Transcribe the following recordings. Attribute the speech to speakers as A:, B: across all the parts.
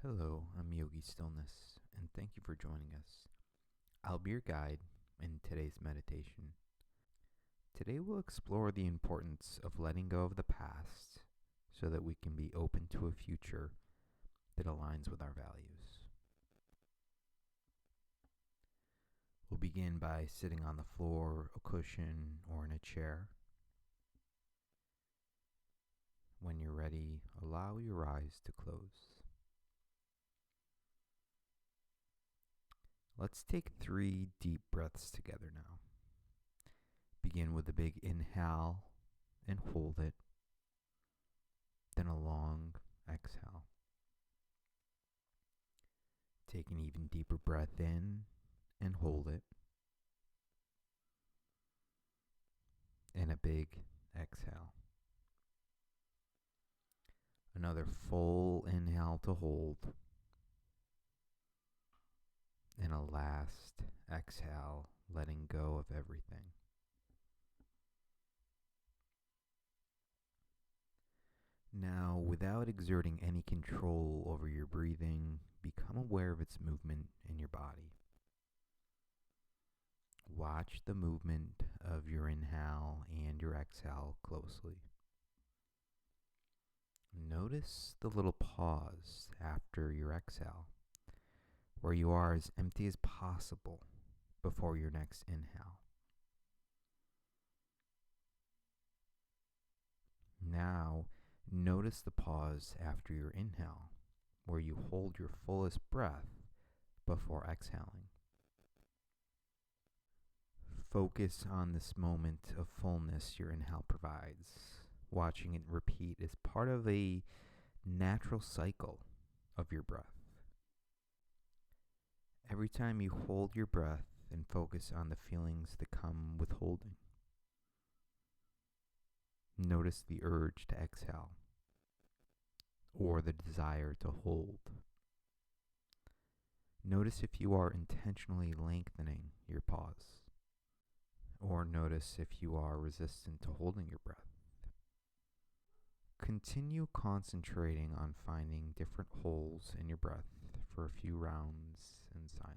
A: Hello, I'm Yogi Stillness, and thank you for joining us. I'll be your guide in today's meditation. Today we'll explore the importance of letting go of the past so that we can be open to a future that aligns with our values. We'll begin by sitting on the floor, a cushion, or in a chair. When you're ready, allow your eyes to close. Let's take 3 deep breaths together now. Begin with a big inhale and hold it, then a long exhale. Take an even deeper breath in and hold it, and a big exhale. Another full inhale to hold, and a last exhale, letting go of everything. Now, without exerting any control over your breathing, become aware of its movement in your body. Watch the movement of your inhale and your exhale closely. Notice the little pause after your exhale, where you are as empty as possible before your next inhale. Now, notice the pause after your inhale, where you hold your fullest breath before exhaling. Focus on this moment of fullness your inhale provides. Watching it repeat is part of a natural cycle of your breath. Every time you hold your breath and focus on the feelings that come with holding. Notice the urge to exhale or the desire to hold. Notice if you are intentionally lengthening your pause, or notice if you are resistant to holding your breath. Continue concentrating on finding different holes in your breath for a few rounds in silence.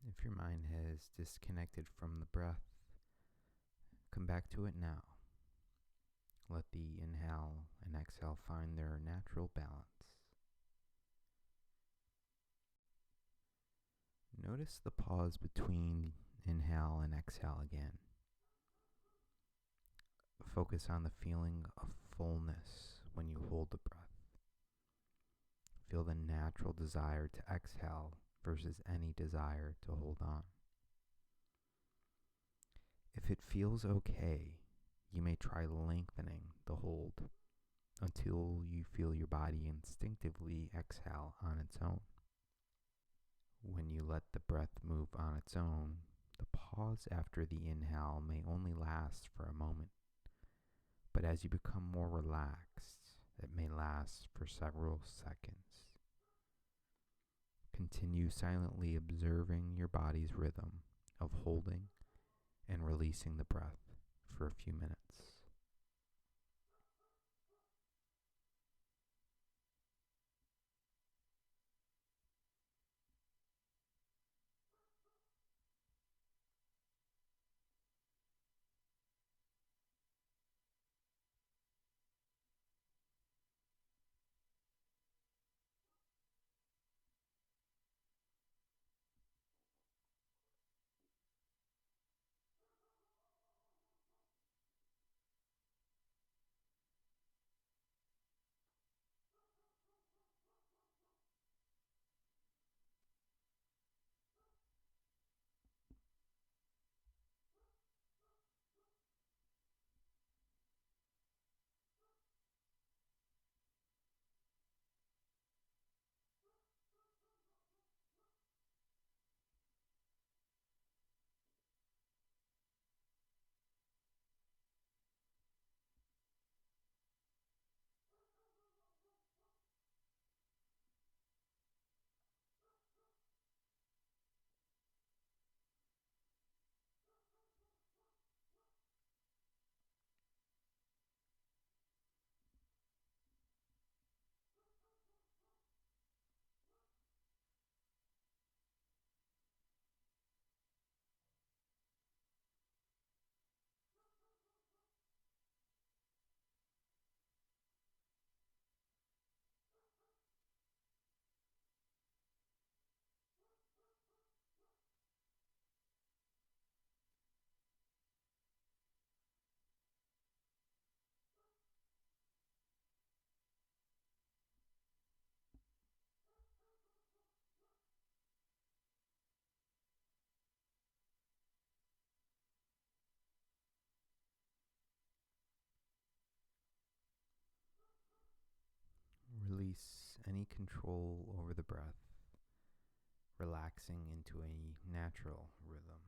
A: If your mind has disconnected from the breath, come back to it now. Let the inhale and exhale find their natural balance. Notice the pause between inhale and exhale again. Focus on the feeling of fullness when you hold the breath. Feel the natural desire to exhale versus any desire to hold on. If it feels okay, you may try lengthening the hold until you feel your body instinctively exhale on its own. When you let the breath move on its own, the pause after the inhale may only last for a moment, but as you become more relaxed, it may last for several seconds. Continue silently observing your body's rhythm of holding and releasing the breath for a few minutes. Release any control over the breath, relaxing into a natural rhythm.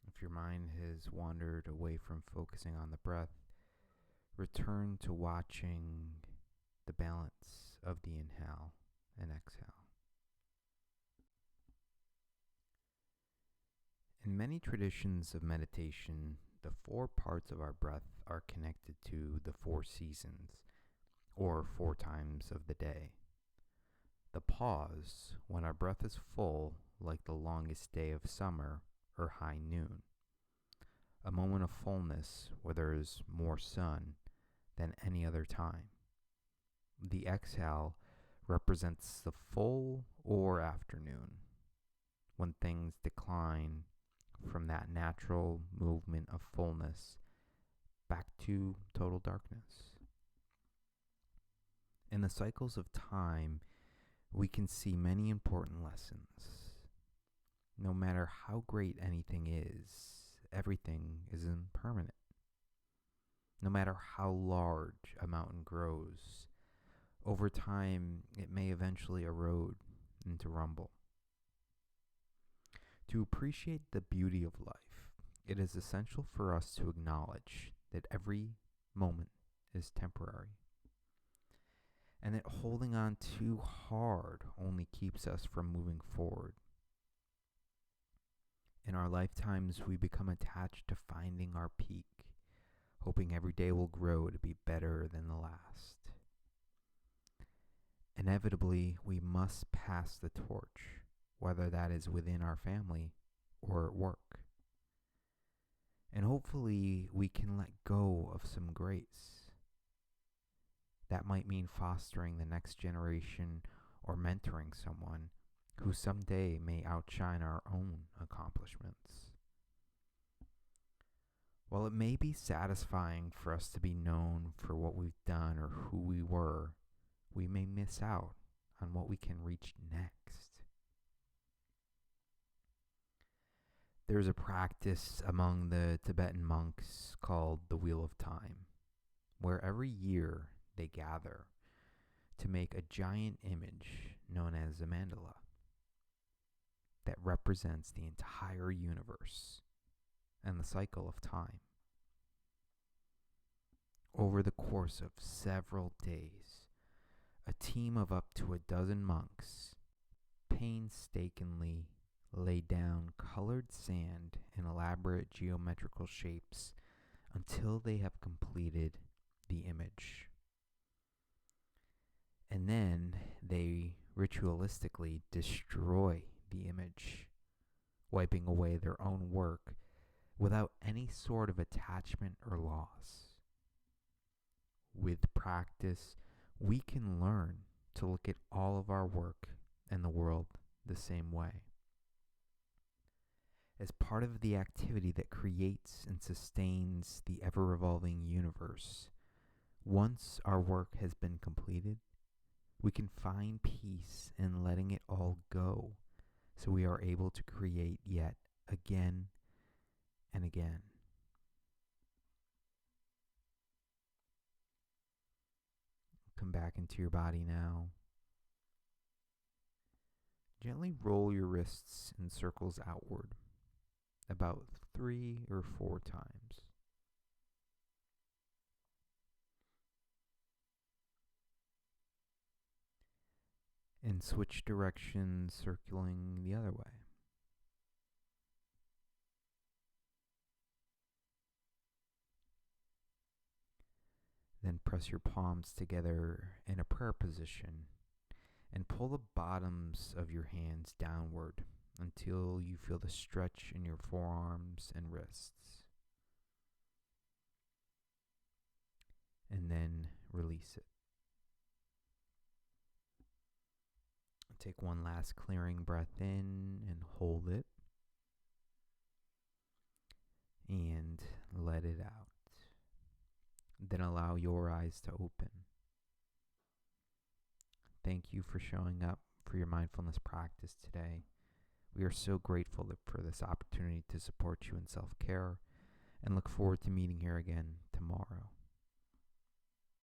A: If your mind has wandered away from focusing on the breath, return to watching the balance of the inhale and exhale. In many traditions of meditation, the 4 parts of our breath are connected to the 4 seasons, or 4 times of the day. The pause, when our breath is full, like the longest day of summer or high noon. A moment of fullness where there is more sun than any other time. The exhale represents the full or afternoon, when things decline from that natural movement of fullness back to total darkness. In the cycles of time, we can see many important lessons. No matter how great anything is, everything is impermanent. No matter how large a mountain grows, over time it may eventually erode into rubble. To appreciate the beauty of life, it is essential for us to acknowledge that every moment is temporary, and that holding on too hard only keeps us from moving forward. In our lifetimes, we become attached to finding our peak, hoping every day will grow to be better than the last. Inevitably, we must pass the torch, whether that is within our family or at work. And hopefully we can let go of some grace. That might mean fostering the next generation or mentoring someone who someday may outshine our own accomplishments. While it may be satisfying for us to be known for what we've done or who we were, we may miss out on what we can reach next. There's a practice among the Tibetan monks called the Wheel of Time, where every year they gather to make a giant image known as a mandala. that represents the entire universe and the cycle of time. Over the course of several days, a team of up to a dozen monks painstakingly lay down colored sand in elaborate geometrical shapes until they have completed the image. And then they ritualistically destroy the image, wiping away their own work without any sort of attachment or loss. With practice, we can learn to look at all of our work and the world the same way. As part of the activity that creates and sustains the ever-evolving universe, once our work has been completed, we can find peace in letting it all go, so we are able to create yet again and again. Come back into your body now. Gently roll your wrists in circles outward, about 3 or 4 times. And switch directions, circling the other way. Then press your palms together in a prayer position and pull the bottoms of your hands downward until you feel the stretch in your forearms and wrists. And then release it. Take one last clearing breath in and hold it. And let it out. Then allow your eyes to open. Thank you for showing up for your mindfulness practice today. We are so grateful for this opportunity to support you in self-care and look forward to meeting here again tomorrow.